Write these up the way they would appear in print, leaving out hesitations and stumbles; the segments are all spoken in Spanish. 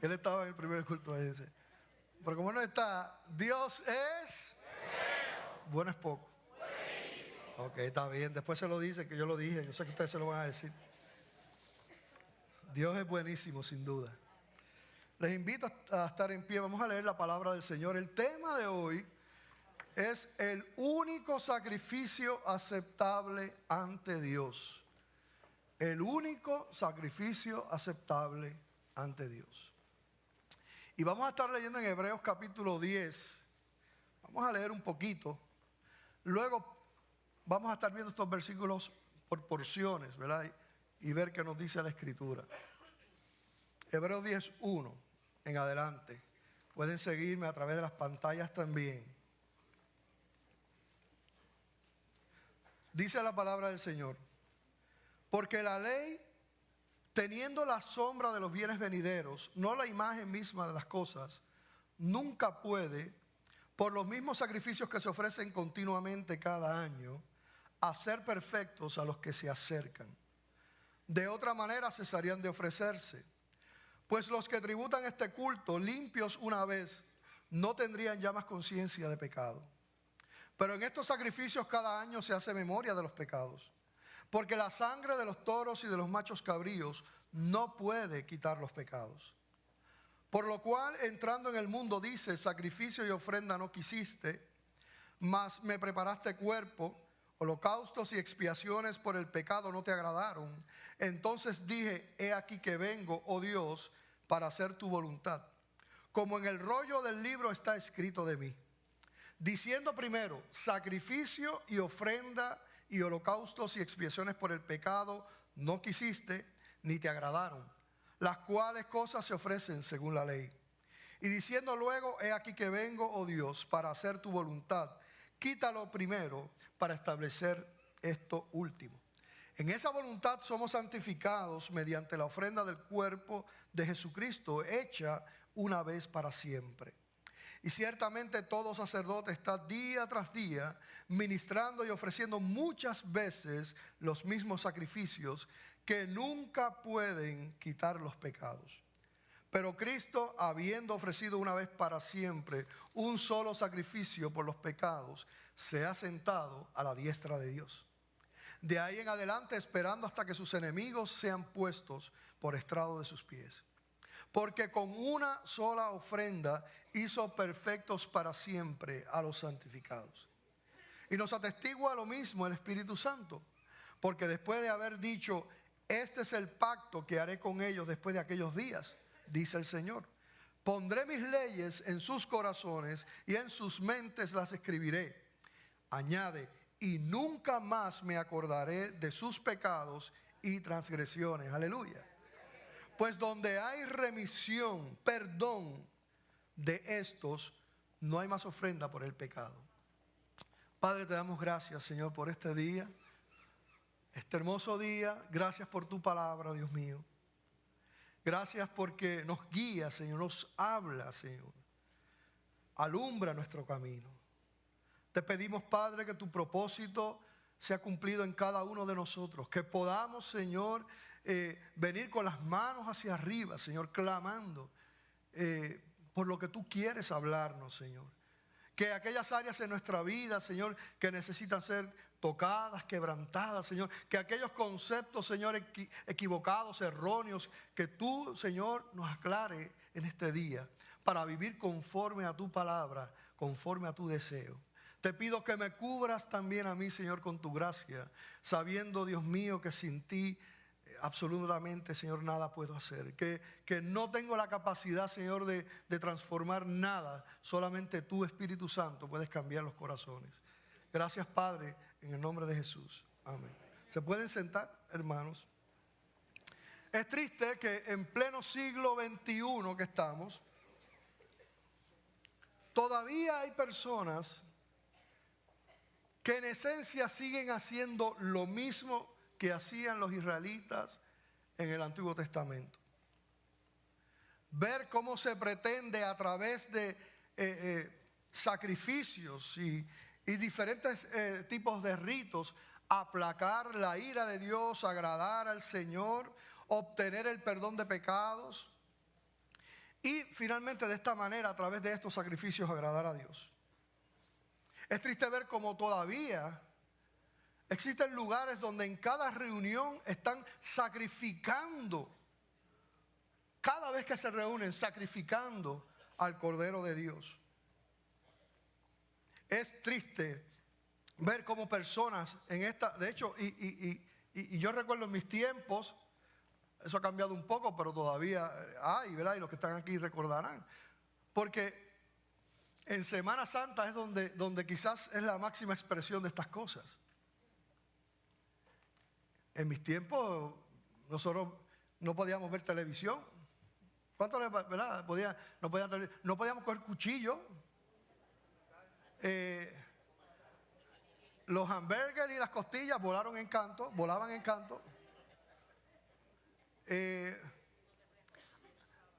Él estaba en el primer culto ahí, dice. Pero como no está, Dios es bueno, es poco. Ok, está bien. Después se lo dice, que yo lo dije. Yo sé que ustedes se lo van a decir. Dios es buenísimo, sin duda. Les invito a estar en pie. Vamos a leer la palabra del Señor. El tema de hoy es el único sacrificio aceptable ante Dios. El único sacrificio aceptable ante Dios. Y vamos a estar leyendo en Hebreos capítulo 10. Vamos a leer un poquito. Luego vamos a estar viendo estos versículos por porciones, ¿verdad? Y ver qué nos dice la Escritura. Hebreos 10:1 en adelante. Pueden seguirme a través de las pantallas también. Dice la palabra del Señor: porque la ley, teniendo la sombra de los bienes venideros, no la imagen misma de las cosas, nunca puede, por los mismos sacrificios que se ofrecen continuamente cada año, hacer perfectos a los que se acercan. De otra manera cesarían de ofrecerse. Pues los que tributan este culto, limpios una vez, no tendrían ya más conciencia de pecado. Pero en estos sacrificios cada año se hace memoria de los pecados. Porque la sangre de los toros y de los machos cabríos no puede quitar los pecados. Por lo cual, entrando en el mundo, dice: sacrificio y ofrenda no quisiste, mas me preparaste cuerpo. Holocaustos y expiaciones por el pecado no te agradaron. Entonces dije: he aquí que vengo, oh Dios, para hacer tu voluntad. Como en el rollo del libro está escrito de mí. Diciendo primero: sacrificio y ofrenda y holocaustos y expiaciones por el pecado no quisiste, ni te agradaron, las cuales cosas se ofrecen según la ley. Y diciendo luego: he aquí que vengo, oh Dios, para hacer tu voluntad. Quítalo primero para establecer esto último. En esa voluntad somos santificados mediante la ofrenda del cuerpo de Jesucristo, hecha una vez para siempre. Y ciertamente todo sacerdote está día tras día ministrando y ofreciendo muchas veces los mismos sacrificios que nunca pueden quitar los pecados. Pero Cristo, habiendo ofrecido una vez para siempre un solo sacrificio por los pecados, se ha sentado a la diestra de Dios. De ahí en adelante, esperando hasta que sus enemigos sean puestos por estrado de sus pies. Porque con una sola ofrenda hizo perfectos para siempre a los santificados. Y nos atestigua lo mismo el Espíritu Santo. Porque después de haber dicho: este es el pacto que haré con ellos después de aquellos días, dice el Señor: pondré mis leyes en sus corazones y en sus mentes las escribiré. Añade: y nunca más me acordaré de sus pecados y transgresiones. Aleluya. Pues donde hay remisión, perdón de estos, no hay más ofrenda por el pecado. Padre, te damos gracias, Señor, por este día, este hermoso día. Gracias por tu palabra, Dios mío. Gracias porque nos guía, Señor, nos habla, Señor. Alumbra nuestro camino. Te pedimos, Padre, que tu propósito sea cumplido en cada uno de nosotros. Que podamos, Señor, venir con las manos hacia arriba, Señor, clamando por lo que tú quieres hablarnos, Señor. Que aquellas áreas en nuestra vida, Señor, que necesitan ser tocadas, quebrantadas, Señor. Que aquellos conceptos, Señor, equivocados, erróneos, que tú, Señor, nos aclare en este día para vivir conforme a tu palabra, conforme a tu deseo. Te pido que me cubras también a mí, Señor, con tu gracia, sabiendo, Dios mío, que sin ti absolutamente, Señor, nada puedo hacer. Que no tengo la capacidad, Señor, de transformar nada. Solamente tú, Espíritu Santo, puedes cambiar los corazones. Gracias, Padre, en el nombre de Jesús. Amén. ¿Se pueden sentar, hermanos? Es triste que en pleno siglo XXI que estamos, todavía hay personas que en esencia siguen haciendo lo mismo que hacían los israelitas en el Antiguo Testamento. Ver cómo se pretende a través de sacrificios y diferentes tipos de ritos aplacar la ira de Dios, agradar al Señor, obtener el perdón de pecados. y finalmente de esta manera, a través de estos sacrificios, agradar a Dios. Es triste ver cómo todavía existen lugares donde en cada reunión están sacrificando, cada vez que se reúnen, sacrificando al Cordero de Dios. Es triste ver cómo personas en esta, de hecho, y yo recuerdo en mis tiempos, eso ha cambiado un poco, pero todavía hay, ¿verdad? Y los que están aquí recordarán. Porque en Semana Santa es donde quizás es la máxima expresión de estas cosas. En mis tiempos, nosotros no podíamos ver televisión. ¿Cuánto le, verdad? No podíamos coger cuchillo. Los hamburgues y las costillas volaban en canto.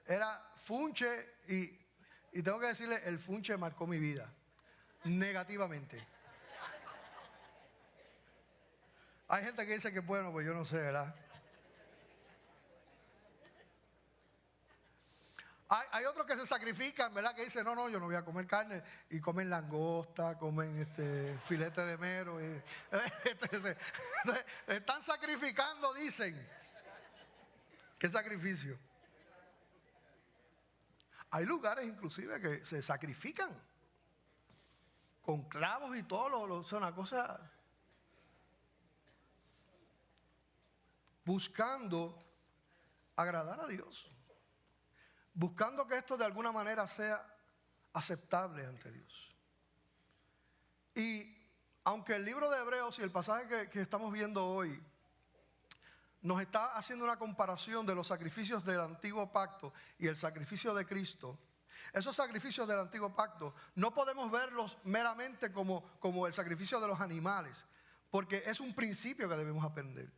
Era funche y tengo que decirle, el funche marcó mi vida negativamente. Hay gente que dice que bueno, pues yo no sé, ¿verdad? Hay otros que se sacrifican, ¿verdad? Que dicen, no, yo no voy a comer carne. Y comen langosta, comen filete de mero. Están sacrificando, dicen. ¿Qué sacrificio? Hay lugares inclusive que se sacrifican con clavos y todo, es una cosa buscando agradar a Dios, buscando que esto de alguna manera sea aceptable ante Dios. Y aunque el libro de Hebreos y el pasaje que estamos viendo hoy nos está haciendo una comparación de los sacrificios del antiguo pacto y el sacrificio de Cristo, esos sacrificios del antiguo pacto no podemos verlos meramente como el sacrificio de los animales, porque es un principio que debemos aprender.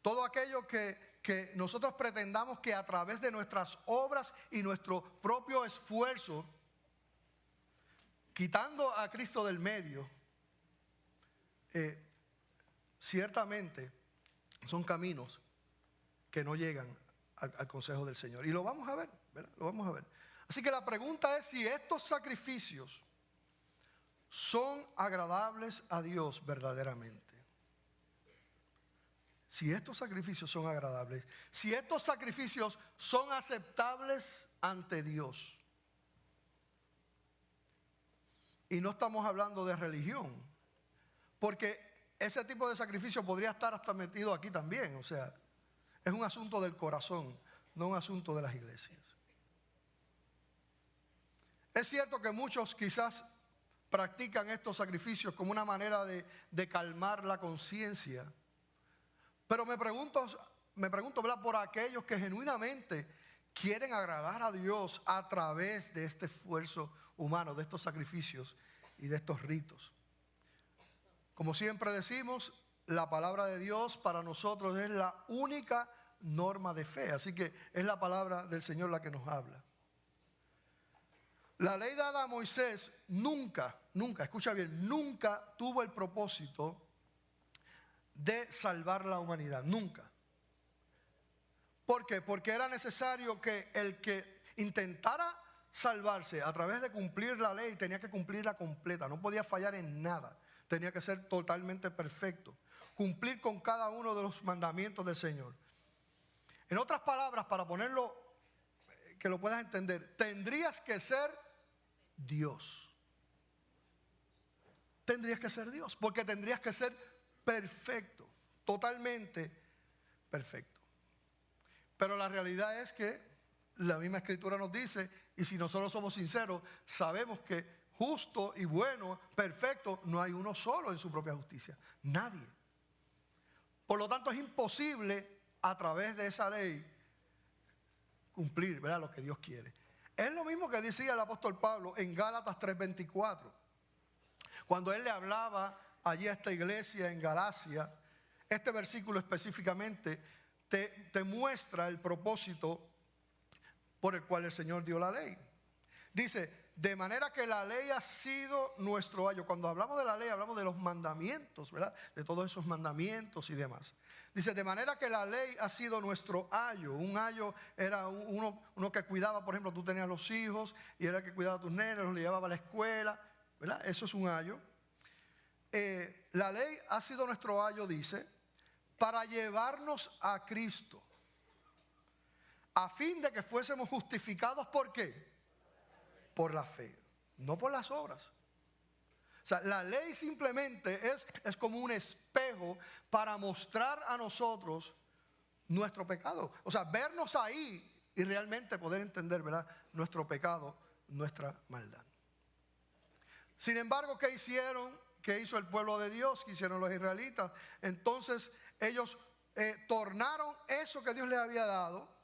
Todo aquello que nosotros pretendamos que a través de nuestras obras y nuestro propio esfuerzo, quitando a Cristo del medio, ciertamente son caminos que no llegan al consejo del Señor. Y lo vamos a ver, ¿verdad? Lo vamos a ver. Así que la pregunta es si estos sacrificios son agradables a Dios verdaderamente. Si estos sacrificios son agradables, si estos sacrificios son aceptables ante Dios. Y no estamos hablando de religión, porque ese tipo de sacrificio podría estar hasta metido aquí también, o sea, es un asunto del corazón, no un asunto de las iglesias. Es cierto que muchos quizás practican estos sacrificios como una manera de calmar la conciencia, pero me pregunto, ¿verdad?, por aquellos que genuinamente quieren agradar a Dios a través de este esfuerzo humano, de estos sacrificios y de estos ritos. Como siempre decimos, la palabra de Dios para nosotros es la única norma de fe. Así que es la palabra del Señor la que nos habla. La ley dada a Moisés nunca, escucha bien, nunca tuvo el propósito de salvar la humanidad. Nunca. ¿Por qué? Porque era necesario que el que intentara salvarse a través de cumplir la ley tenía que cumplirla completa. No podía fallar en nada. Tenía que ser totalmente perfecto. Cumplir con cada uno de los mandamientos del Señor. En otras palabras, para ponerlo, que lo puedas entender, tendrías que ser Dios. Tendrías que ser Dios, porque tendrías que ser perfecto, totalmente perfecto. Pero la realidad es que la misma Escritura nos dice, y si nosotros somos sinceros, sabemos que justo y bueno, perfecto, no hay uno solo en su propia justicia. Nadie. Por lo tanto, es imposible a través de esa ley cumplir, ¿verdad?, lo que Dios quiere. Es lo mismo que decía el apóstol Pablo en Gálatas 3:24. Cuando él le hablaba allí a esta iglesia en Galacia, este versículo específicamente te muestra el propósito por el cual el Señor dio la ley. Dice, de manera que la ley ha sido nuestro ayo. Cuando hablamos de la ley, hablamos de los mandamientos, ¿verdad? De todos esos mandamientos y demás. Dice, de manera que la ley ha sido nuestro ayo. Un ayo era uno que cuidaba, por ejemplo, tú tenías los hijos y era el que cuidaba a tus nenes, los llevaba a la escuela, ¿verdad? Eso es un ayo. La ley ha sido nuestro ayo, dice, para llevarnos a Cristo, a fin de que fuésemos justificados, ¿por qué? Por la fe, no por las obras. O sea, la ley simplemente es como un espejo para mostrar a nosotros nuestro pecado. O sea, vernos ahí y realmente poder entender, ¿verdad?, nuestro pecado, nuestra maldad. Sin embargo, ¿qué hicieron? ¿Qué hizo el pueblo de Dios? ¿Qué hicieron los israelitas? Entonces ellos tornaron eso que Dios les había dado,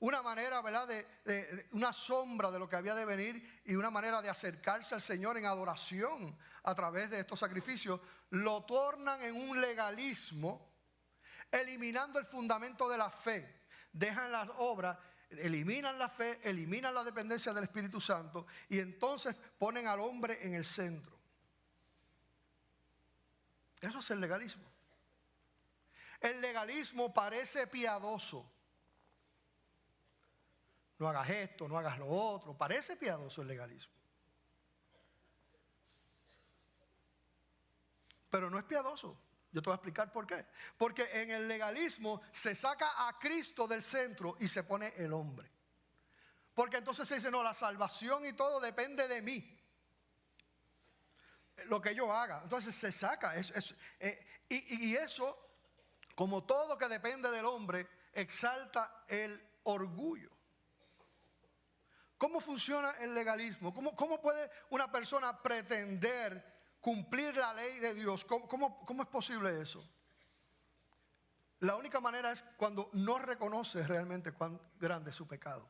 una manera, ¿verdad?, de una sombra de lo que había de venir y una manera de acercarse al Señor en adoración a través de estos sacrificios, lo tornan en un legalismo, eliminando el fundamento de la fe. Dejan las obras, eliminan la fe, eliminan la dependencia del Espíritu Santo y entonces ponen al hombre en el centro. Eso es el legalismo. El legalismo parece piadoso. No hagas esto, no hagas lo otro. Parece piadoso el legalismo. Pero no es piadoso. Yo te voy a explicar por qué. Porque en el legalismo se saca a Cristo del centro y se pone el hombre. Porque entonces se dice, no, la salvación y todo depende de mí. Lo que yo haga. Entonces se saca. Y eso, como todo que depende del hombre, exalta el orgullo. ¿Cómo funciona el legalismo? ¿Cómo puede una persona pretender cumplir la ley de Dios? ¿Cómo es posible eso? La única manera es cuando no reconoce realmente cuán grande es su pecado.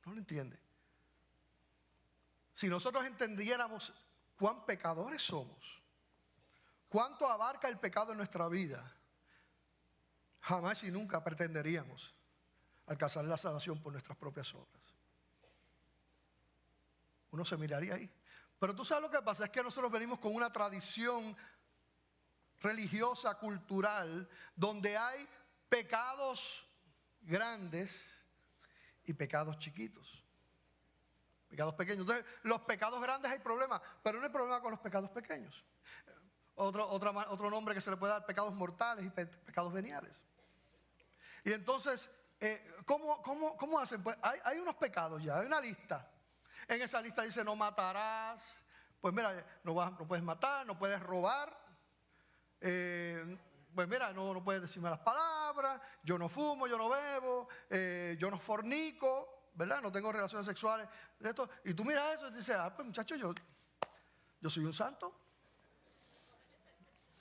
No lo entiende. Si nosotros entendiéramos cuán pecadores somos, cuánto abarca el pecado en nuestra vida, jamás y nunca pretenderíamos alcanzar la salvación por nuestras propias obras. Uno se miraría ahí. Pero tú sabes lo que pasa, es que nosotros venimos con una tradición religiosa, cultural, donde hay pecados grandes y pecados chiquitos. Pecados pequeños. Entonces, los pecados grandes hay problemas, pero no hay problema con los pecados pequeños. Otro nombre que se le puede dar, pecados mortales y pecados veniales. Y entonces, ¿cómo hacen? Pues hay unos pecados ya, hay una lista. En esa lista dice, no matarás. Pues mira, no puedes matar, no puedes robar. Pues mira, no puedes decir malas palabras. Yo no fumo, yo no bebo, yo no fornico, ¿verdad? No tengo relaciones sexuales. Y tú miras eso y dices, pues muchacho, yo soy un santo.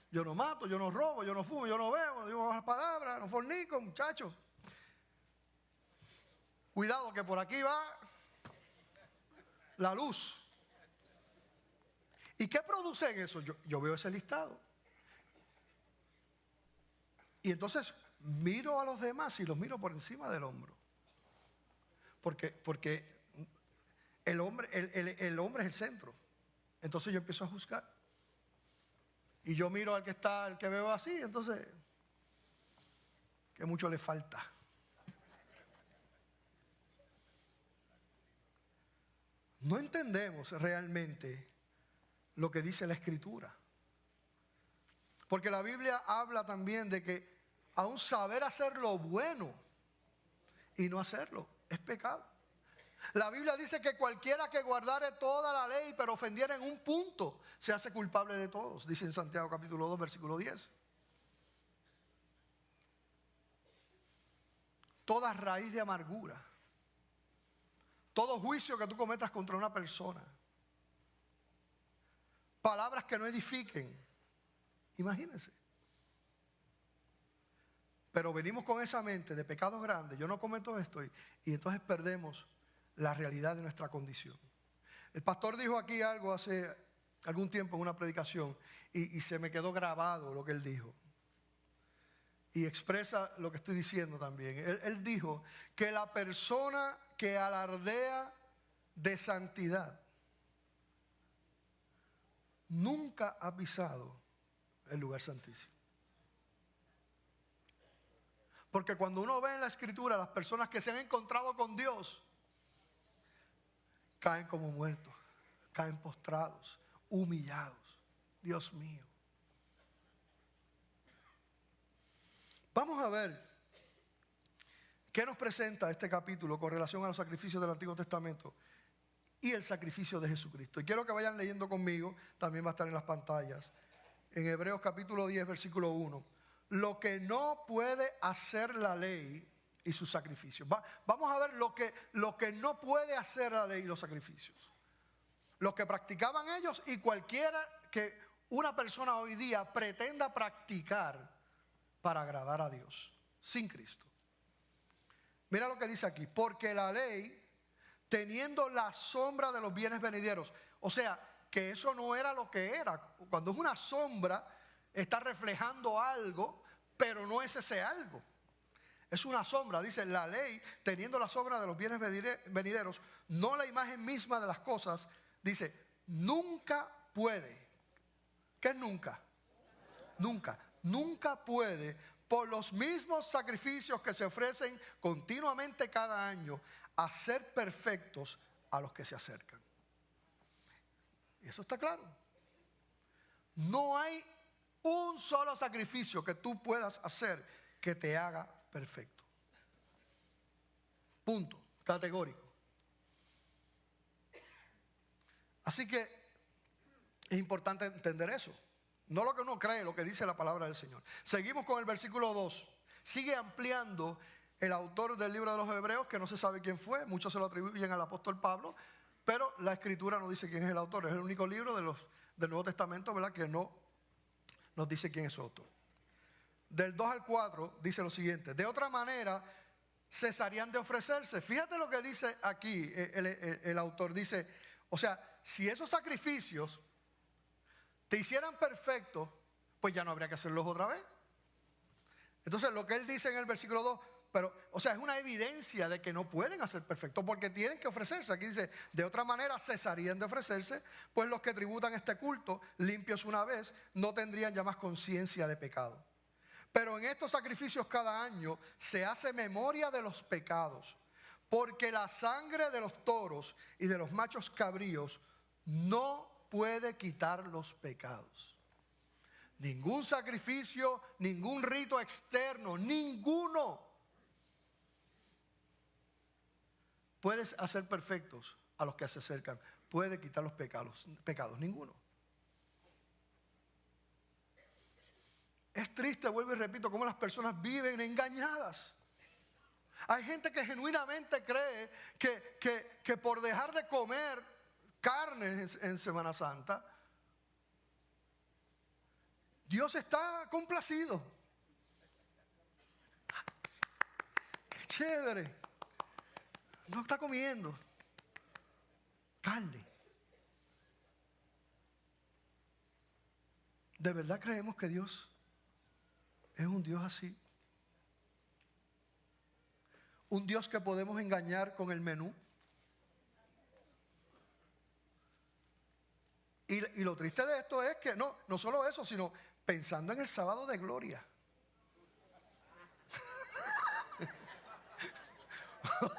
Yo no mato, yo no robo, yo no fumo, yo no bebo, no digo malas palabras, no fornico, muchacho. Cuidado que por aquí va la luz. ¿Y qué produce en eso? Yo veo ese listado. Y entonces miro a los demás y los miro por encima del hombro. Porque el hombre es el centro. Entonces yo empiezo a juzgar. Y yo miro al que veo así, entonces, que mucho le falta. No entendemos realmente lo que dice la Escritura. Porque la Biblia habla también de que aún saber hacer lo bueno y no hacerlo es pecado. La Biblia dice que cualquiera que guardare toda la ley pero ofendiera en un punto se hace culpable de todos, dice en Santiago capítulo 2 versículo 10. Toda raíz de amargura, todo juicio que tú cometas contra una persona, palabras que no edifiquen, imagínense. Pero venimos con esa mente de pecados grandes, yo no cometo esto y entonces perdemos la realidad de nuestra condición. El pastor dijo aquí algo hace algún tiempo en una predicación y se me quedó grabado lo que él dijo. Y expresa lo que estoy diciendo también. Él dijo que la persona que alardea de santidad, nunca ha pisado el lugar santísimo. Porque cuando uno ve en la Escritura las personas que se han encontrado con Dios, caen como muertos, caen postrados, humillados. Dios mío. Vamos a ver qué nos presenta este capítulo con relación a los sacrificios del Antiguo Testamento y el sacrificio de Jesucristo. Y quiero que vayan leyendo conmigo, también va a estar en las pantallas, en Hebreos capítulo 10, versículo 1. Lo que no puede hacer la ley y sus sacrificios. Vamos a ver lo que no puede hacer la ley y los sacrificios. Los que practicaban ellos y cualquiera que una persona hoy día pretenda practicar para agradar a Dios, sin Cristo. Mira lo que dice aquí, porque la ley, teniendo la sombra de los bienes venideros, o sea, que eso no era lo que era. Cuando es una sombra, está reflejando algo, pero no es ese algo. Es una sombra, dice la ley, teniendo la sombra de los bienes venideros, no la imagen misma de las cosas, dice, nunca puede. ¿Qué es nunca? Nunca puede, por los mismos sacrificios que se ofrecen continuamente cada año, hacer perfectos a los que se acercan. Y eso está claro. No hay un solo sacrificio que tú puedas hacer que te haga perfecto. Punto. Categórico. Así que es importante entender eso. No lo que uno cree, lo que dice la palabra del Señor. Seguimos con el versículo 2. Sigue ampliando el autor del libro de los Hebreos, que no se sabe quién fue. Muchos se lo atribuyen al apóstol Pablo, pero la Escritura no dice quién es el autor. Es el único libro del Nuevo Testamento, ¿verdad?, que no nos dice quién es su autor. Del 2 al 4 dice lo siguiente: de otra manera cesarían de ofrecerse. Fíjate lo que dice aquí el autor. Dice, o sea, si esos sacrificios te hicieran perfecto, pues ya no habría que hacerlos otra vez. Entonces lo que él dice en el versículo 2, pero, o sea, es una evidencia de que no pueden hacer perfecto, porque tienen que ofrecerse. Aquí dice, de otra manera cesarían de ofrecerse, pues los que tributan este culto, limpios una vez, no tendrían ya más conciencia de pecado. Pero en estos sacrificios cada año se hace memoria de los pecados, porque la sangre de los toros y de los machos cabríos no puede quitar los pecados. Ningún sacrificio, ningún rito externo, ninguno puede hacer perfectos a los que se acercan. Puede quitar los pecados, ninguno. Es triste, vuelvo y repito, cómo las personas viven engañadas. Hay gente que genuinamente cree que por dejar de comer carne en Semana Santa, Dios está complacido. Qué chévere. No está comiendo carne. ¿De verdad creemos que Dios es un Dios así? ¿Un Dios que podemos engañar con el menú? Y lo triste de esto es que no solo eso, sino pensando en el sábado de gloria.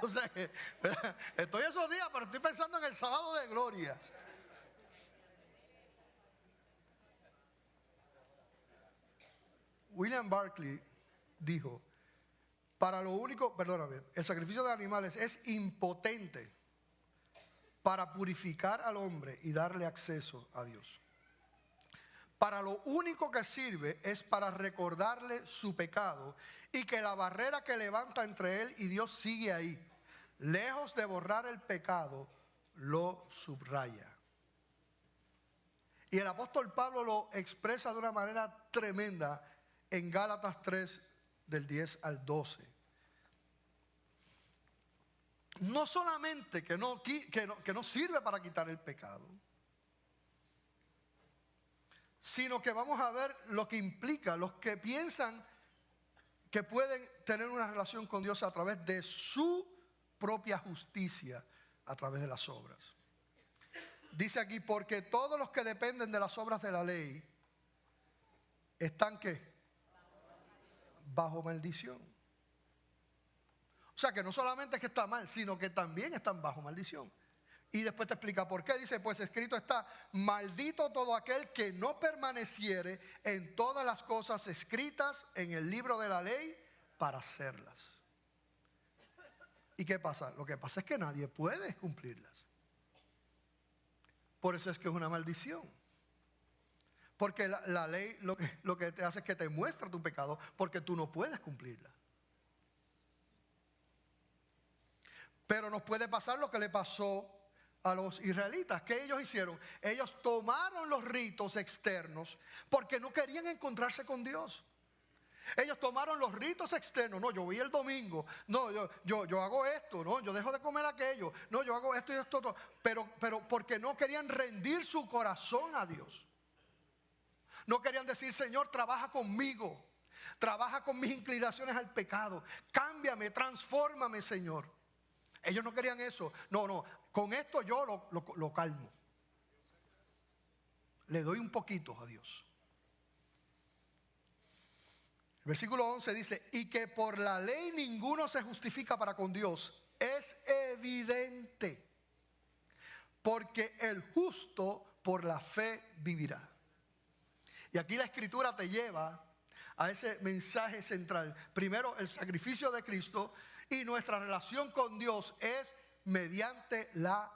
O sea, estoy esos días, pero estoy pensando en el sábado de gloria. William Barclay dijo, el sacrificio de animales es impotente para purificar al hombre y darle acceso a Dios. Para lo único que sirve es para recordarle su pecado y que la barrera que levanta entre él y Dios sigue ahí. Lejos de borrar el pecado, lo subraya. Y el apóstol Pablo lo expresa de una manera tremenda en Gálatas 3, del 10 al 12. No solamente que no sirve para quitar el pecado, sino que vamos a ver lo que implica. Los que piensan que pueden tener una relación con Dios a través de su propia justicia a través de las obras. Dice aquí, porque todos los que dependen de las obras de la ley están ¿qué? Bajo maldición. O sea que no solamente es que está mal, sino que también están bajo maldición. Y después te explica por qué. Dice, pues escrito está, maldito todo aquel que no permaneciere en todas las cosas escritas en el libro de la ley para hacerlas. ¿Y qué pasa? Lo que pasa es que nadie puede cumplirlas. Por eso es que es una maldición. Porque la ley lo que te hace es que te muestra tu pecado, porque tú no puedes cumplirla. Pero nos puede pasar lo que le pasó a los israelitas. ¿Qué ellos hicieron? Ellos tomaron los ritos externos porque no querían encontrarse con Dios. Ellos tomaron los ritos externos. No, yo voy el domingo. No, yo hago esto. No, yo dejo de comer aquello. No, yo hago esto y esto otro. Pero porque no querían rendir su corazón a Dios. No querían decir, Señor, trabaja conmigo. Trabaja con mis inclinaciones al pecado. Cámbiame, transfórmame, Señor. Ellos no querían eso. No, con esto yo lo calmo. Le doy un poquito a Dios. El versículo 11 dice, y que por la ley ninguno se justifica para con Dios. Es evidente, porque el justo por la fe vivirá. Y aquí la escritura te lleva a ese mensaje central. Primero, el sacrificio de Cristo. Y nuestra relación con Dios es mediante la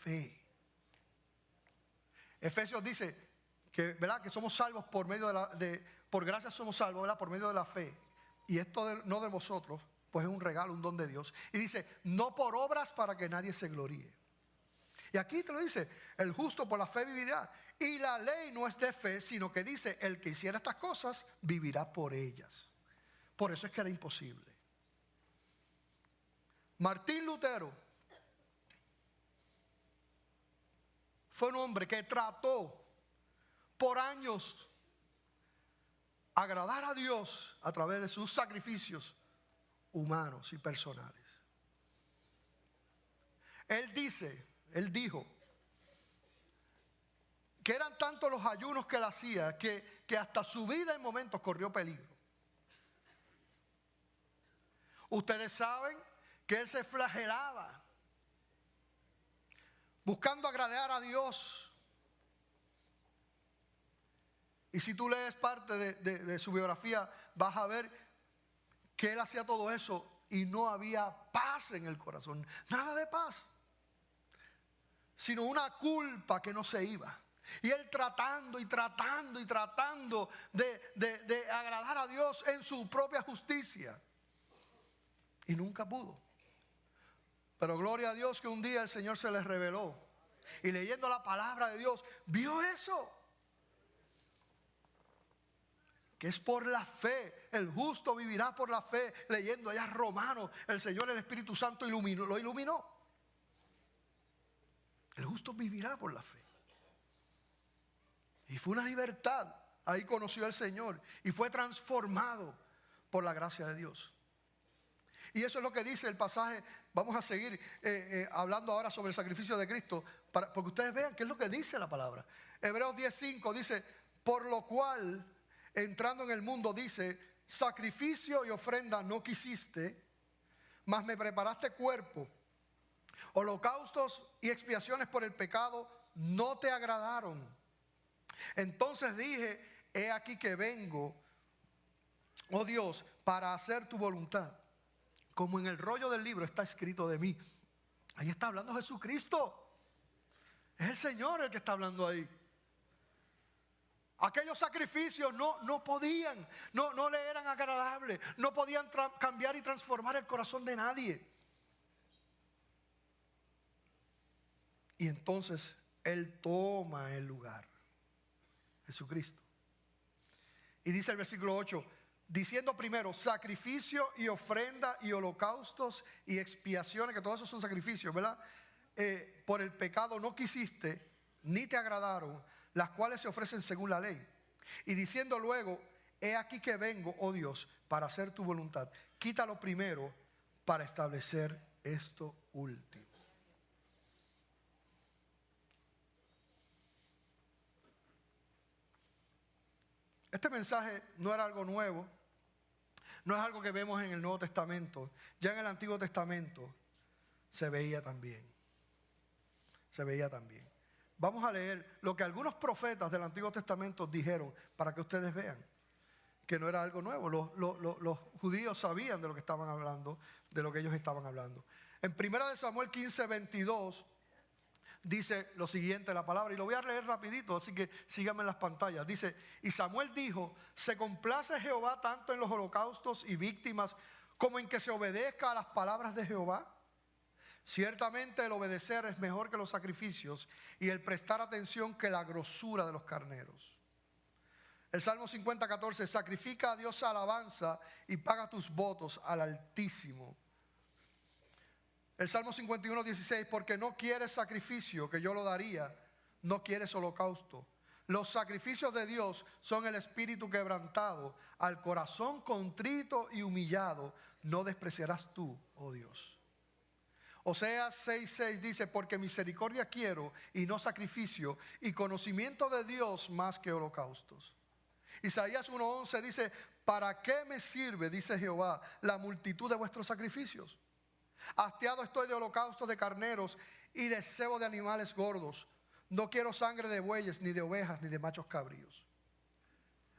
fe. Efesios dice que, ¿verdad?, que somos salvos por medio por gracia somos salvos, ¿verdad?, por medio de la fe. Y esto no de vosotros, pues es un regalo, un don de Dios. Y dice, no por obras para que nadie se gloríe. Y aquí te lo dice, el justo por la fe vivirá. Y la ley no es de fe, sino que dice, el que hiciera estas cosas vivirá por ellas. Por eso es que era imposible. Martín Lutero fue un hombre que trató por años agradar a Dios a través de sus sacrificios humanos y personales. Él dijo que eran tantos los ayunos que él hacía que hasta su vida en momentos corrió peligro. Ustedes saben que él se flagelaba buscando agradar a Dios. Y si tú lees parte de su biografía, vas a ver que él hacía todo eso y no había paz en el corazón. Nada de paz, sino una culpa que no se iba. Y él tratando de agradar a Dios en su propia justicia. Y nunca pudo. Pero gloria a Dios que un día el Señor se les reveló. Y leyendo la palabra de Dios, vio eso. Que es por la fe. El justo vivirá por la fe. Leyendo allá Romanos, el Señor, el Espíritu Santo lo iluminó. El justo vivirá por la fe. Y fue una libertad. Ahí conoció al Señor. Y fue transformado por la gracia de Dios. Y eso es lo que dice el pasaje. Vamos a seguir hablando ahora sobre el sacrificio de Cristo, porque ustedes vean qué es lo que dice la palabra. Hebreos 10:5 dice, por lo cual, entrando en el mundo, dice, sacrificio y ofrenda no quisiste, mas me preparaste cuerpo. Holocaustos y expiaciones por el pecado no te agradaron. Entonces dije, he aquí que vengo, oh Dios, para hacer tu voluntad. Como en el rollo del libro está escrito de mí. Ahí está hablando Jesucristo. Es el Señor el que está hablando ahí. Aquellos sacrificios no podían, no le eran agradables. No podían cambiar y transformar el corazón de nadie. Y entonces Él toma el lugar. Jesucristo. Y dice el versículo 8. Diciendo primero, sacrificio y ofrenda y holocaustos y expiaciones, que todos esos son sacrificios, ¿verdad? Por el pecado no quisiste, ni te agradaron, las cuales se ofrecen según la ley. Y diciendo luego, he aquí que vengo, oh Dios, para hacer tu voluntad. Quítalo primero para establecer esto último. Este mensaje no era algo nuevo, no es algo que vemos en el Nuevo Testamento. Ya en el Antiguo Testamento se veía también. Se veía también. Vamos a leer lo que algunos profetas del Antiguo Testamento dijeron para que ustedes vean que no era algo nuevo. Los judíos sabían de lo que estaban hablando, de lo que ellos estaban hablando. En 1 Samuel 15, 22 dice lo siguiente la palabra, y lo voy a leer rapidito, así que síganme en las pantallas. Dice: y Samuel dijo: se complace Jehová tanto en los holocaustos y víctimas como en que se obedezca a las palabras de Jehová. Ciertamente el obedecer es mejor que los sacrificios, y el prestar atención que la grosura de los carneros. El Salmo 50, 14: sacrifica a Dios alabanza y paga tus votos al Altísimo. El Salmo 51, 16: porque no quieres sacrificio, que yo lo daría, no quieres holocausto. Los sacrificios de Dios son el espíritu quebrantado, al corazón contrito y humillado no despreciarás tú, oh Dios. Oseas 6, 6 dice: porque misericordia quiero y no sacrificio, y conocimiento de Dios más que holocaustos. Isaías 1:11 dice: ¿para qué me sirve, dice Jehová, la multitud de vuestros sacrificios? Hastiado estoy de holocaustos de carneros y de cebo de animales gordos. No quiero sangre de bueyes, ni de ovejas, ni de machos cabríos.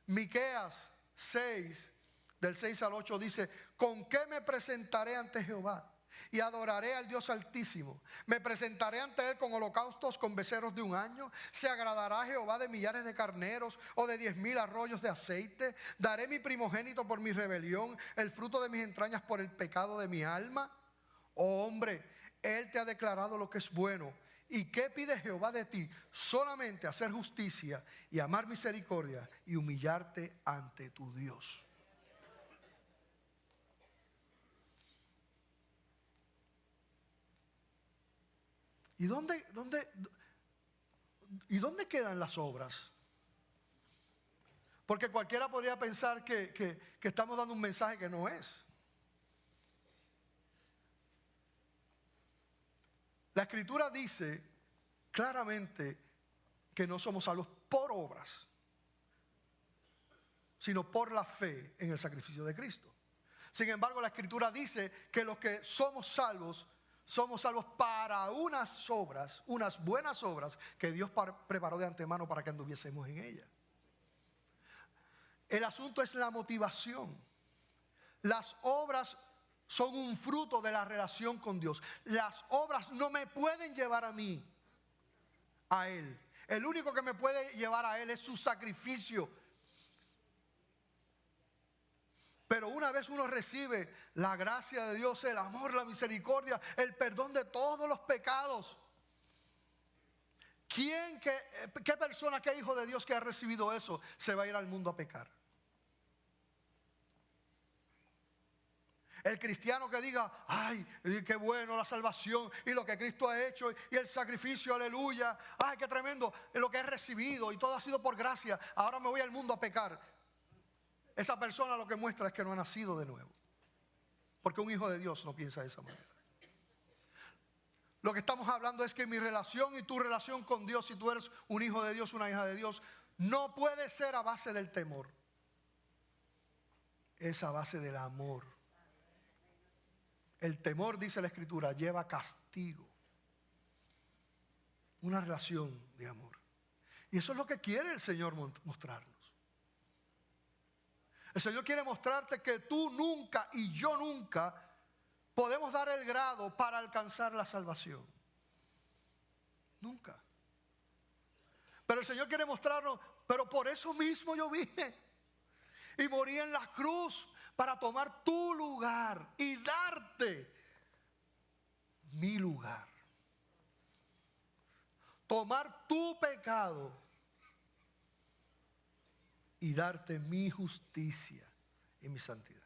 Miqueas 6, del 6 al 8 dice: ¿con qué me presentaré ante Jehová? Y adoraré al Dios Altísimo. Me presentaré ante Él con holocaustos, con becerros de un año. ¿Se agradará Jehová de millares de carneros o de 10,000 arroyos de aceite? ¿Daré mi primogénito por mi rebelión, el fruto de mis entrañas por el pecado de mi alma? Oh hombre, Él te ha declarado lo que es bueno. ¿Y qué pide Jehová de ti? Solamente hacer justicia y amar misericordia y humillarte ante tu Dios. ¿Y dónde quedan las obras? Porque cualquiera podría pensar que estamos dando un mensaje que no es. La Escritura dice claramente que no somos salvos por obras, sino por la fe en el sacrificio de Cristo. Sin embargo, la Escritura dice que los que somos salvos para unas obras, unas buenas obras que Dios preparó de antemano para que anduviésemos en ellas. El asunto es la motivación. Las obras son un fruto de la relación con Dios. Las obras no me pueden llevar a mí, a Él. El único que me puede llevar a Él es su sacrificio. Pero una vez uno recibe la gracia de Dios, el amor, la misericordia, el perdón de todos los pecados, ¿qué persona, qué hijo de Dios que ha recibido eso se va a ir al mundo a pecar? El cristiano que diga: ay, qué bueno la salvación y lo que Cristo ha hecho y el sacrificio, aleluya, ay, qué tremendo lo que he recibido y todo ha sido por gracia, ahora me voy al mundo a pecar. Esa persona lo que muestra es que no ha nacido de nuevo, porque un hijo de Dios no piensa de esa manera. Lo que estamos hablando es que mi relación y tu relación con Dios, si tú eres un hijo de Dios, una hija de Dios, no puede ser a base del temor, es a base del amor. El temor, dice la Escritura, lleva castigo. Una relación de amor. Y eso es lo que quiere el Señor mostrarnos. El Señor quiere mostrarte que tú nunca y yo nunca podemos dar el grado para alcanzar la salvación. Nunca. Pero el Señor quiere mostrarnos: pero por eso mismo yo vine y morí en la cruz, para tomar tu lugar y darte mi lugar. Tomar tu pecado y darte mi justicia y mi santidad.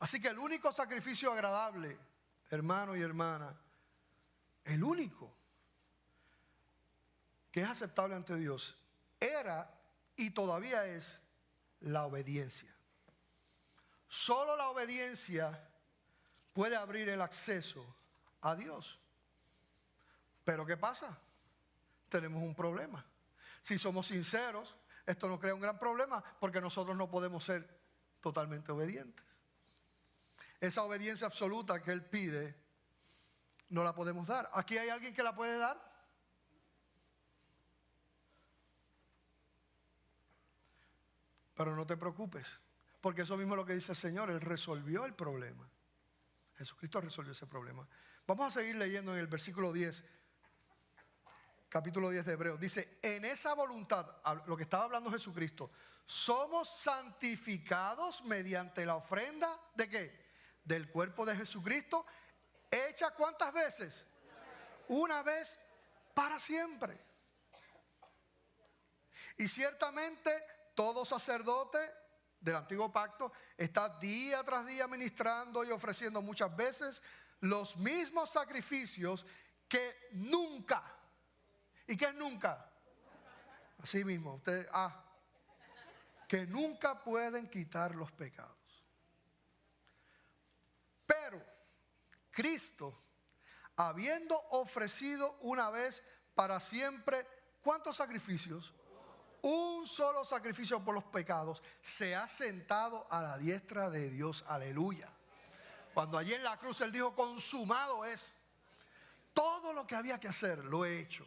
Así que el único sacrificio agradable, hermano y hermana, el único que es aceptable ante Dios, era y todavía es la obediencia. Solo la obediencia puede abrir el acceso a Dios. Pero ¿qué pasa? Tenemos un problema. Si somos sinceros, esto nos crea un gran problema porque nosotros no podemos ser totalmente obedientes. Esa obediencia absoluta que Él pide, no la podemos dar. ¿Aquí hay alguien que la puede dar? Pero no te preocupes, porque eso mismo es lo que dice el Señor. Él resolvió el problema. Jesucristo resolvió ese problema. Vamos a seguir leyendo en el versículo 10, capítulo 10 de Hebreos. Dice, en esa voluntad, lo que estaba hablando Jesucristo, somos santificados mediante la ofrenda ¿de qué? Del cuerpo de Jesucristo, hecha ¿cuántas veces? Una vez para siempre. Y ciertamente todo sacerdote del antiguo pacto está día tras día ministrando y ofreciendo muchas veces los mismos sacrificios que nunca. ¿Y qué es nunca? Así mismo, ustedes, que nunca pueden quitar los pecados. Pero Cristo, habiendo ofrecido una vez para siempre, ¿cuántos sacrificios? Un solo sacrificio por los pecados, se ha sentado a la diestra de Dios. Aleluya. Cuando allí en la cruz Él dijo, consumado es. Todo lo que había que hacer, lo he hecho.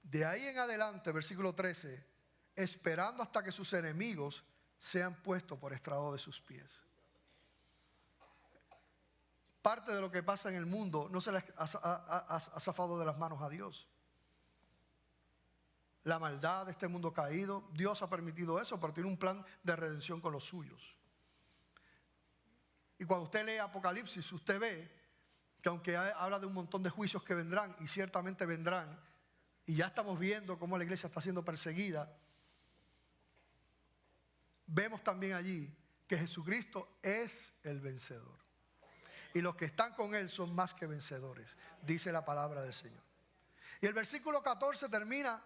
De ahí en adelante, versículo 13, esperando hasta que sus enemigos sean puestos por estrado de sus pies. Parte de lo que pasa en el mundo no se les ha zafado de las manos a Dios. La maldad de este mundo caído, Dios ha permitido eso, pero tiene un plan de redención con los suyos. Y cuando usted lee Apocalipsis, usted ve que aunque habla de un montón de juicios que vendrán, y ciertamente vendrán, y ya estamos viendo cómo la iglesia está siendo perseguida, vemos también allí que Jesucristo es el vencedor. Y los que están con Él son más que vencedores, dice la palabra del Señor. Y el versículo 14 termina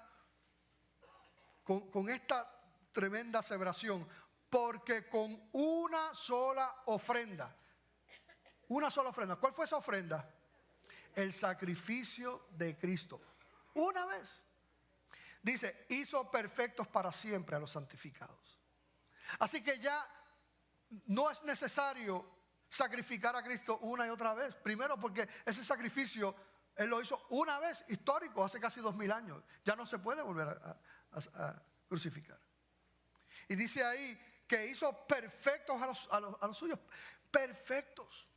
con esta tremenda aseveración. Porque con una sola ofrenda. Una sola ofrenda. ¿Cuál fue esa ofrenda? El sacrificio de Cristo. Una vez. Dice, hizo perfectos para siempre a los santificados. Así que ya no es necesario sacrificar a Cristo una y otra vez. Primero porque ese sacrificio Él lo hizo una vez, histórico, hace casi 2000 años. Ya no se puede volver a crucificar. Y dice ahí que hizo perfectos a los suyos. Perfectos.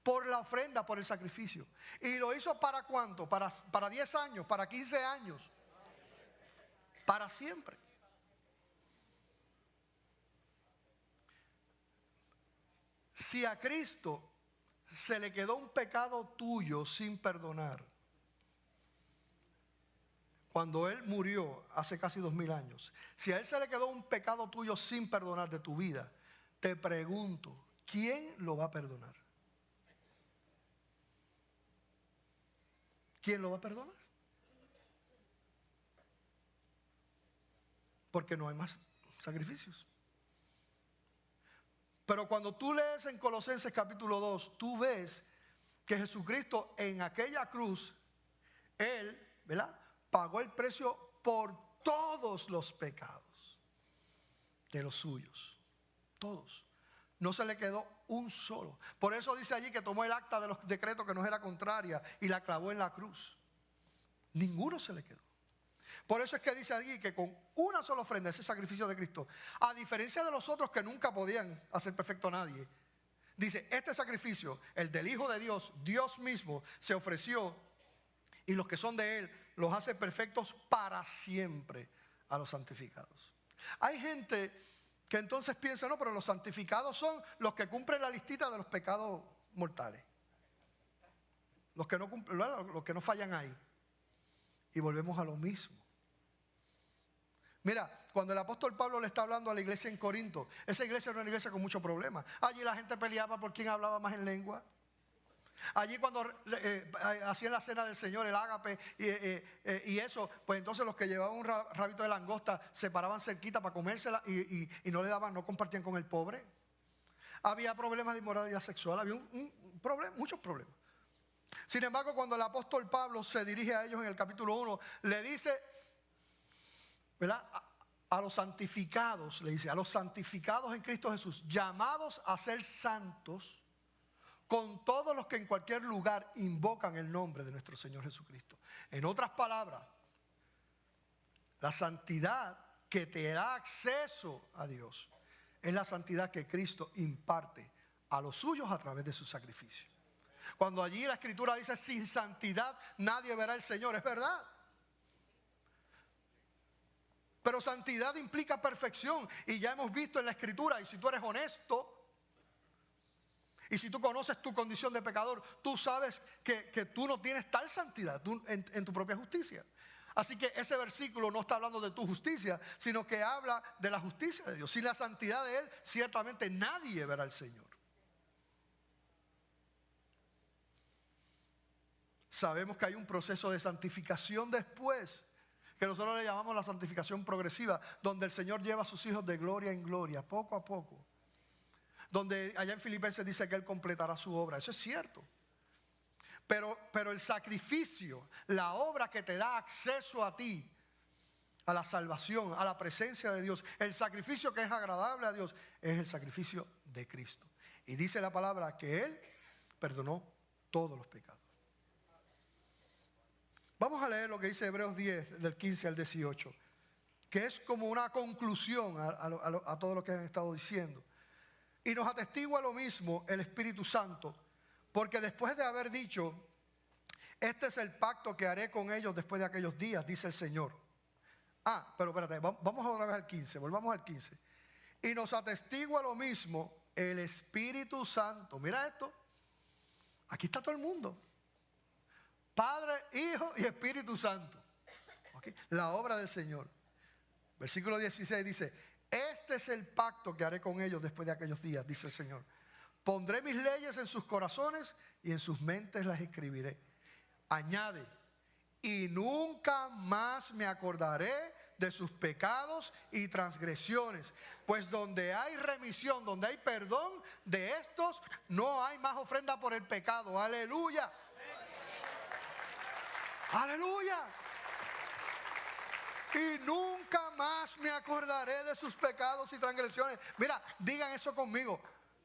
Por la ofrenda, por el sacrificio. ¿Y lo hizo para cuánto? Para 10 años, para 15 años. Para siempre. Si a Cristo se le quedó un pecado tuyo sin perdonar, cuando Él murió hace casi 2000 años, si a Él se le quedó un pecado tuyo sin perdonar de tu vida, te pregunto, ¿quién lo va a perdonar? ¿Quién lo va a perdonar? Porque no hay más sacrificios. Pero cuando tú lees en Colosenses capítulo 2, tú ves que Jesucristo en aquella cruz, Él, ¿verdad?, pagó el precio por todos los pecados de los suyos. Todos. No se le quedó un solo. Por eso dice allí que tomó el acta de los decretos que nos era contraria y la clavó en la cruz. Ninguno se le quedó. Por eso es que dice allí que con una sola ofrenda, ese sacrificio de Cristo, a diferencia de los otros que nunca podían hacer perfecto a nadie, dice, este sacrificio, el del Hijo de Dios, Dios mismo, se ofreció y los que son de Él los hace perfectos para siempre a los santificados. Hay gente que entonces piensa, no, pero los santificados son los que cumplen la listita de los pecados mortales. Los que no cumplen, los que no fallan ahí. Y volvemos a lo mismo. Mira, cuando el apóstol Pablo le está hablando a la iglesia en Corinto, esa iglesia era una iglesia con muchos problemas. Allí la gente peleaba por quién hablaba más en lengua. Allí cuando hacían la cena del Señor, el ágape y eso, pues entonces los que llevaban un rabito de langosta se paraban cerquita para comérsela y no le daban, no compartían con el pobre. Había problemas de inmoralidad sexual, había un problema, muchos problemas. Sin embargo, cuando el apóstol Pablo se dirige a ellos en el capítulo 1, le dice, ¿verdad? A los santificados, le dice, a los santificados en Cristo Jesús, llamados a ser santos, con todos los que en cualquier lugar invocan el nombre de nuestro Señor Jesucristo. En otras palabras, la santidad que te da acceso a Dios es la santidad que Cristo imparte a los suyos a través de su sacrificio. Cuando allí la Escritura dice, sin santidad nadie verá al Señor, es verdad. Pero santidad implica perfección, y ya hemos visto en la Escritura, y si tú eres honesto, y si tú conoces tu condición de pecador, tú sabes que tú no tienes tal santidad en tu propia justicia. Así que ese versículo no está hablando de tu justicia, sino que habla de la justicia de Dios. Sin la santidad de Él, ciertamente nadie verá al Señor. Sabemos que hay un proceso de santificación después, que nosotros le llamamos la santificación progresiva, donde el Señor lleva a sus hijos de gloria en gloria, poco a poco. Donde allá en Filipenses dice que Él completará su obra. Eso es cierto. Pero el sacrificio, la obra que te da acceso a ti, a la salvación, a la presencia de Dios, el sacrificio que es agradable a Dios, es el sacrificio de Cristo. Y dice la palabra que Él perdonó todos los pecados. Vamos a leer lo que dice Hebreos 10, del 15 al 18, que es como una conclusión a todo lo que han estado diciendo. Y nos atestigua lo mismo el Espíritu Santo, porque después de haber dicho, este es el pacto que haré con ellos después de aquellos días, dice el Señor. Pero espérate, vamos otra vez al 15, volvamos al 15. Y nos atestigua lo mismo el Espíritu Santo. Mira esto, aquí está todo el mundo. Padre, Hijo y Espíritu Santo. ¿Okay? La obra del Señor. Versículo 16 dice, este es el pacto que haré con ellos después de aquellos días, dice el Señor. Pondré mis leyes en sus corazones y en sus mentes las escribiré. Añade, y nunca más me acordaré de sus pecados y transgresiones. Pues donde hay remisión, donde hay perdón de estos, no hay más ofrenda por el pecado. Aleluya. Aleluya. Y nunca más me acordaré de sus pecados y transgresiones. Mira, digan eso conmigo.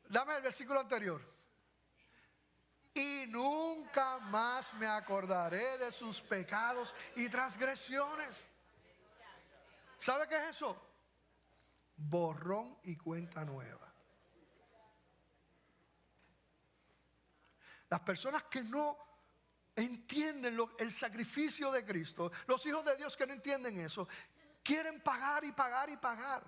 Dame el versículo anterior. Y nunca más me acordaré de sus pecados y transgresiones. ¿Sabe qué es eso? Borrón y cuenta nueva. Las personas que no entienden el sacrificio de Cristo, los hijos de Dios que no entienden eso, quieren pagar y pagar y pagar.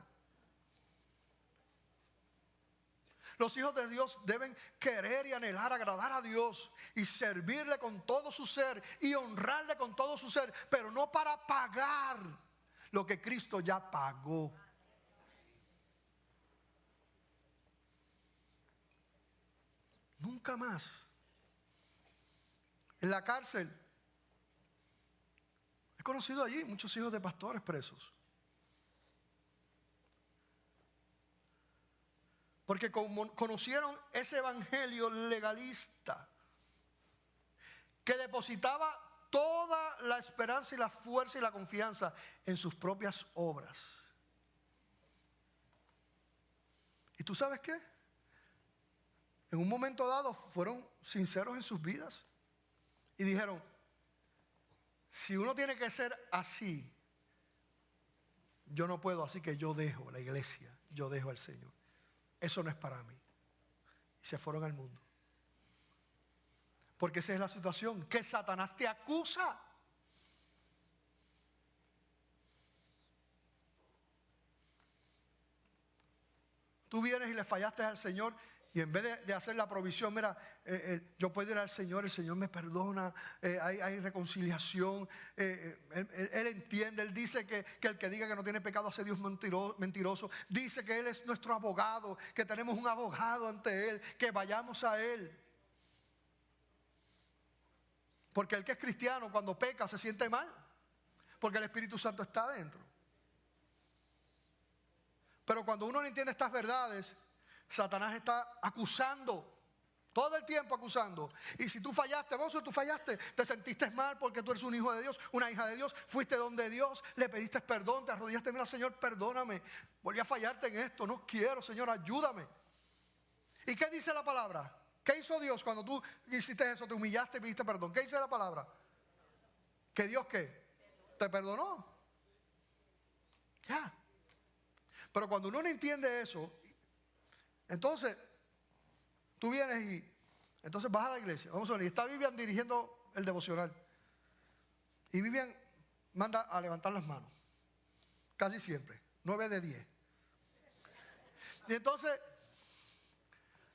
Los hijos de Dios deben querer y anhelar agradar a Dios y servirle con todo su ser y honrarle con todo su ser, pero no para pagar lo que Cristo ya pagó. Nunca más. En la cárcel, he conocido allí muchos hijos de pastores presos. Porque conocieron ese evangelio legalista que depositaba toda la esperanza y la fuerza y la confianza en sus propias obras. ¿Y tú sabes qué? En un momento dado fueron sinceros en sus vidas y dijeron, si uno tiene que ser así, yo no puedo, así que yo dejo la iglesia, yo dejo al Señor. Eso no es para mí. Y se fueron al mundo. Porque esa es la situación, que Satanás te acusa. Tú vienes y le fallaste al Señor y en vez de hacer la provisión, mira, yo puedo ir al Señor, el Señor me perdona, hay reconciliación, él entiende, Él dice que el que diga que no tiene pecado hace Dios mentiroso, dice que Él es nuestro abogado, que tenemos un abogado ante Él, que vayamos a Él. Porque el que es cristiano cuando peca se siente mal, porque el Espíritu Santo está adentro. Pero cuando uno no entiende estas verdades, Satanás está acusando, todo el tiempo acusando. Y si tú fallaste, vos tú fallaste, te sentiste mal porque tú eres un hijo de Dios, una hija de Dios, fuiste donde Dios, le pediste perdón, te arrodillaste, mira Señor, perdóname, volví a fallarte en esto, no quiero, Señor, ayúdame. ¿Y qué dice la palabra? ¿Qué hizo Dios cuando tú hiciste eso, te humillaste y pediste perdón? ¿Qué dice la palabra? ¿Que Dios qué? ¿Te perdonó? Ya. Pero cuando uno no entiende eso, entonces tú vienes y entonces vas a la iglesia. Vamos a ver, y está Vivian dirigiendo el devocional. Y Vivian manda a levantar las manos. Casi siempre. 9 de 10. Y entonces,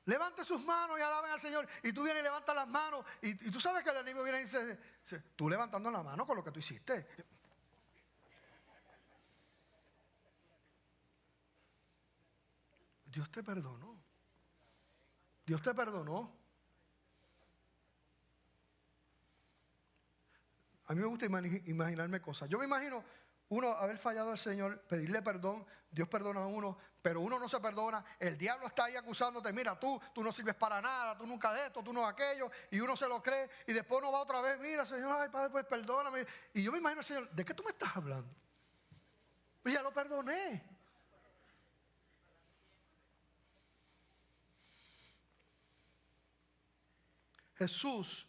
levante sus manos y alaben al Señor. Y tú vienes y levantas las manos. Y tú sabes que el enemigo viene y dice, tú levantando la mano con lo que tú hiciste. Dios te perdonó. Dios te perdonó. A mí me gusta imaginarme cosas. Yo me imagino uno haber fallado al Señor, pedirle perdón, Dios perdona a uno, pero uno no se perdona. El diablo está ahí acusándote, mira tú no sirves para nada, tú nunca de esto, tú no aquello, y uno se lo cree, y después uno va otra vez, mira Señor, ay Padre, pues perdóname. Y yo me imagino al Señor, ¿de qué tú me estás hablando? Pues ya lo perdoné. Jesús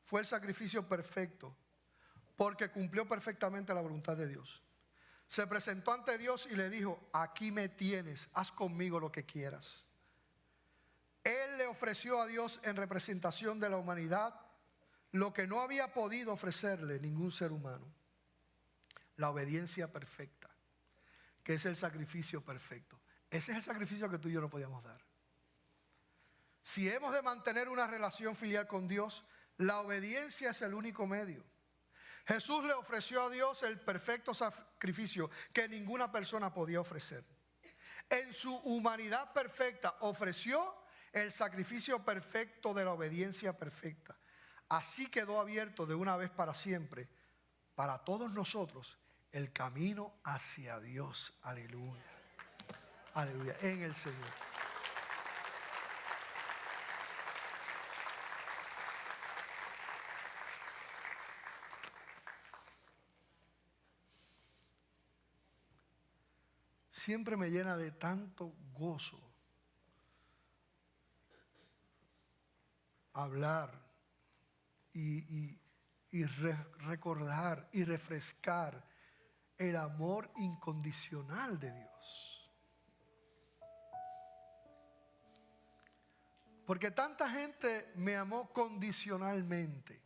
fue el sacrificio perfecto porque cumplió perfectamente la voluntad de Dios. Se presentó ante Dios y le dijo, aquí me tienes, haz conmigo lo que quieras. Él le ofreció a Dios en representación de la humanidad lo que no había podido ofrecerle ningún ser humano. La obediencia perfecta, que es el sacrificio perfecto. Ese es el sacrificio que tú y yo no podíamos dar. Si hemos de mantener una relación filial con Dios, la obediencia es el único medio. Jesús le ofreció a Dios el perfecto sacrificio que ninguna persona podía ofrecer. En su humanidad perfecta ofreció el sacrificio perfecto de la obediencia perfecta. Así quedó abierto de una vez para siempre, para todos nosotros, el camino hacia Dios. Aleluya. Aleluya. En el Señor. Siempre me llena de tanto gozo hablar y recordar y refrescar el amor incondicional de Dios. Porque tanta gente me amó condicionalmente.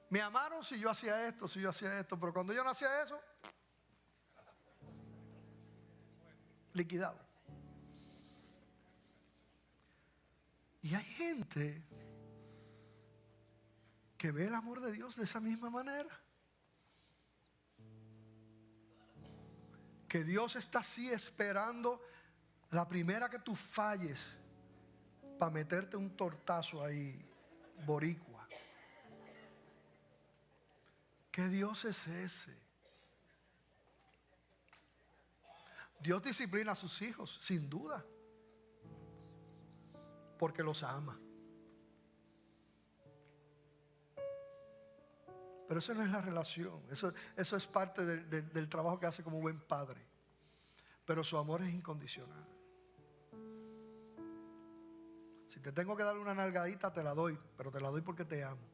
Me amaron si yo hacía esto, pero cuando yo no hacía eso, liquidado. Y hay gente que ve el amor de Dios de esa misma manera. Que Dios está así esperando la primera que tú falles para meterte un tortazo ahí, boricua. ¿Qué Dios es ese? Dios disciplina a sus hijos, sin duda, porque los ama. Pero eso no es la relación, eso es parte del trabajo que hace como buen padre. Pero su amor es incondicional. Si te tengo que dar una nalgadita, te la doy, pero te la doy porque te amo.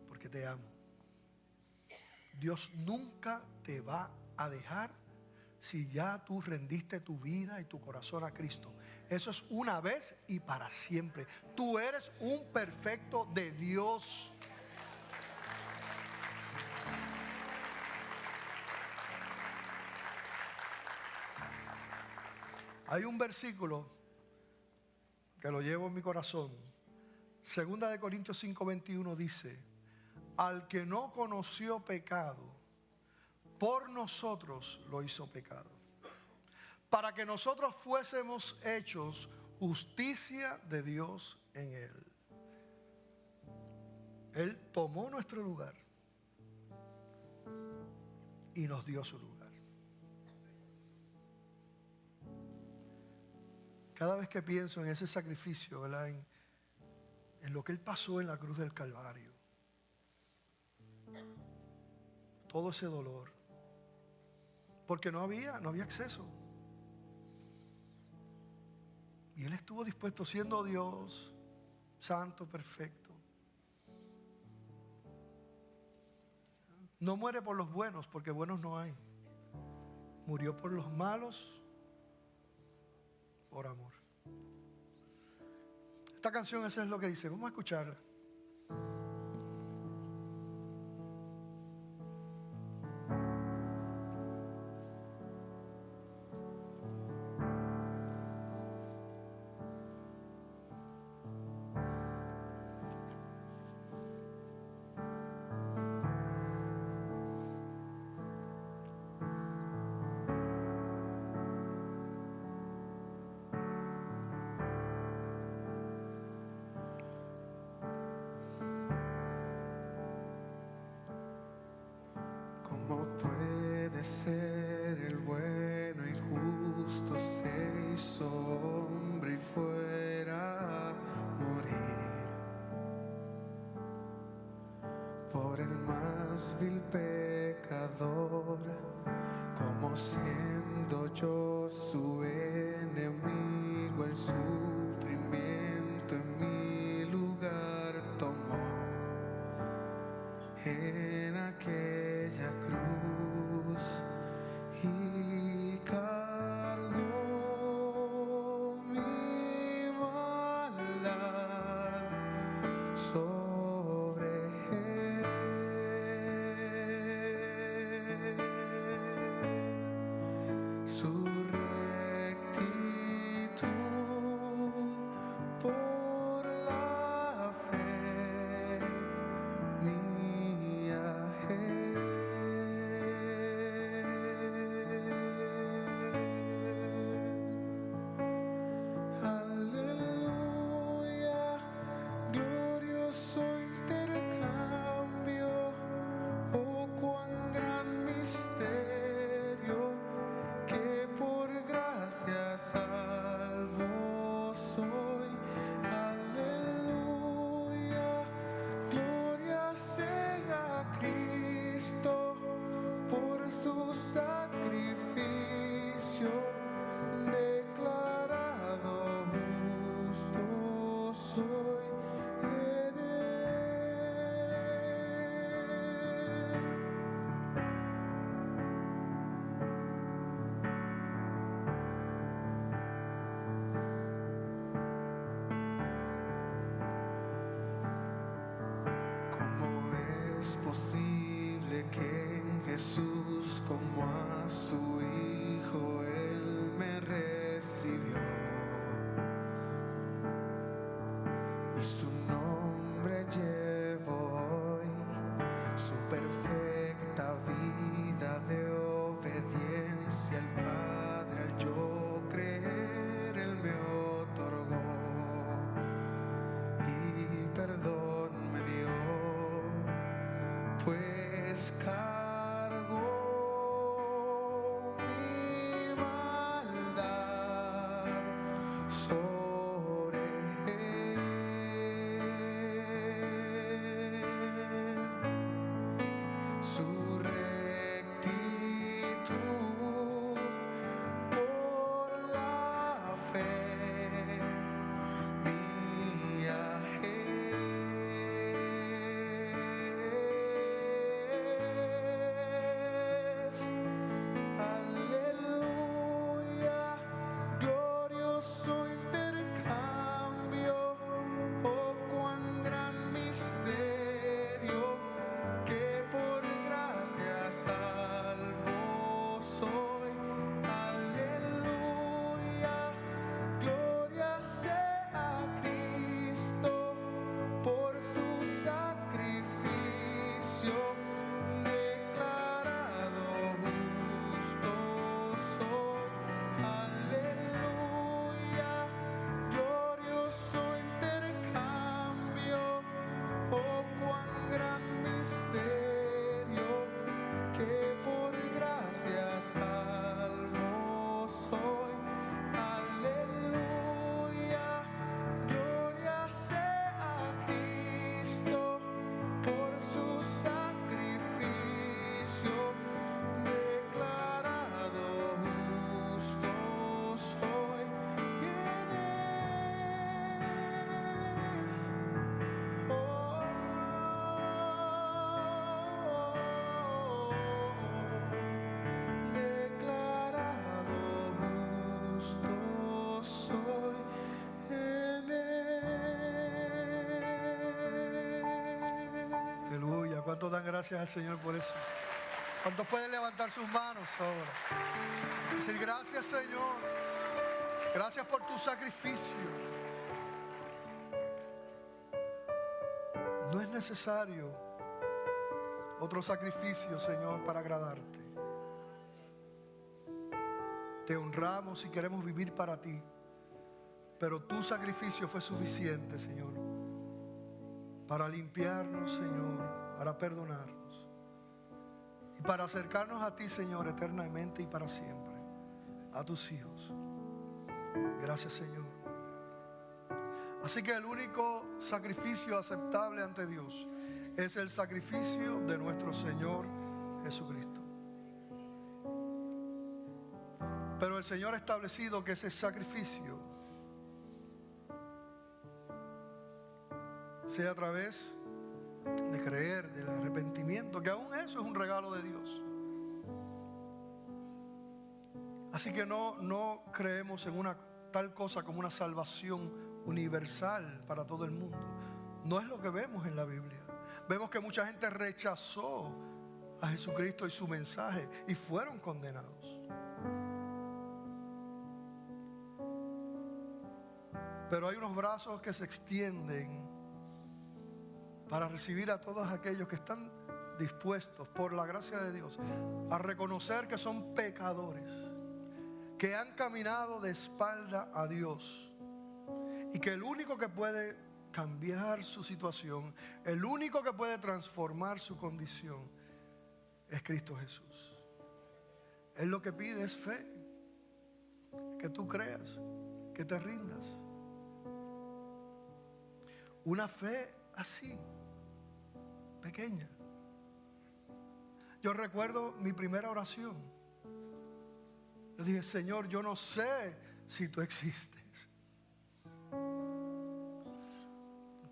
Porque te amo. Dios nunca te va a dejar si ya tú rendiste tu vida y tu corazón a Cristo. Eso es una vez y para siempre. Tú eres un perfecto de Dios. Hay un versículo que lo llevo en mi corazón. 2 Corintios 5:21 dice: al que no conoció pecado, por nosotros lo hizo pecado, para que nosotros fuésemos hechos justicia de Dios en Él. Él tomó nuestro lugar y nos dio su lugar. Cada vez que pienso en ese sacrificio, ¿verdad? En lo que Él pasó en la cruz del Calvario, todo ese dolor, porque no había acceso. Y Él estuvo dispuesto, siendo Dios, santo, perfecto. No muere por los buenos, porque buenos no hay. Murió por los malos, por amor. Esta canción, eso es lo que dice. Vamos a escucharla. ¿Cómo puede ser el bueno y justo se hizo hombre y fuera a morir por el más vil pecador, como siendo yo su enemigo, el sufrimiento en mi lugar tomó en aquella cruz y cargó mi maldad sobre él. Su rectitud por la fe mía es. Aleluya, glorioso intercambio, oh cuán gran misterio, que por gracia salvo soy. Aleluya, gloria sea a Cristo por su sacrificio, declarado justo soy en él. ¿Cómo es posible que en Jesús, como a su Hijo, Él me recibió y su nombre llevo hoy, su perfecta vida de obediencia al Padre, al yo creer, Él me otorgó y perdón me dio, pues cargó mi maldad sobre él. Su rectitud por la fe mía es. ¿Cuántos dan gracias al Señor por eso? ¿Cuántos pueden levantar sus manos ahora? Decir gracias, Señor. Gracias por tu sacrificio. No es necesario otro sacrificio, Señor, para agradarte. Te honramos y queremos vivir para ti. Pero tu sacrificio fue suficiente, Señor, para limpiarnos, Señor, para perdonarnos y para acercarnos a ti, Señor, eternamente y para siempre, a tus hijos. Gracias, Señor. Así que el único sacrificio aceptable ante Dios es el sacrificio de nuestro Señor Jesucristo. Pero el Señor ha establecido que ese sacrificio sea a través de creer, del arrepentimiento, que aún eso es un regalo de Dios. Así que no creemos en una tal cosa como una salvación universal para todo el mundo. No es lo que vemos en la Biblia. Vemos que mucha gente rechazó a Jesucristo y su mensaje y fueron condenados. Pero hay unos brazos que se extienden para recibir a todos aquellos que están dispuestos, por la gracia de Dios, a reconocer que son pecadores, que han caminado de espalda a Dios y que el único que puede cambiar su situación, el único que puede transformar su condición es Cristo Jesús. Él lo que pide es fe, que tú creas, que te rindas. Una fe así, pequeña. Yo recuerdo mi primera oración. Yo dije, Señor, yo no sé si tú existes,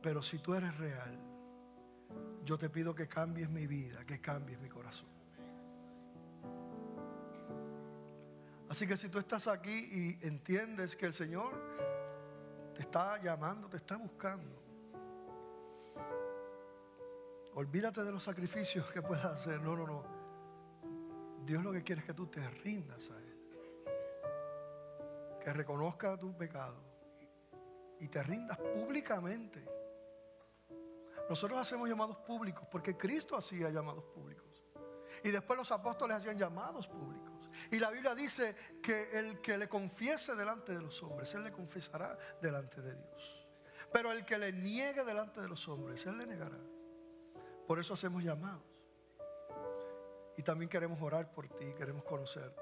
pero si tú eres real, yo te pido que cambies mi vida, que cambies mi corazón. Así que si tú estás aquí y entiendes que el Señor te está llamando, te está buscando, olvídate de los sacrificios que puedas hacer. No. Dios lo que quiere es que tú te rindas a Él. Que reconozca tu pecado y te rindas públicamente. Nosotros hacemos llamados públicos porque Cristo hacía llamados públicos. Y después los apóstoles hacían llamados públicos. Y la Biblia dice que el que le confiese delante de los hombres, Él le confesará delante de Dios. Pero el que le niegue delante de los hombres, Él le negará. Por eso hacemos llamados. Y también queremos orar por ti, queremos conocerte.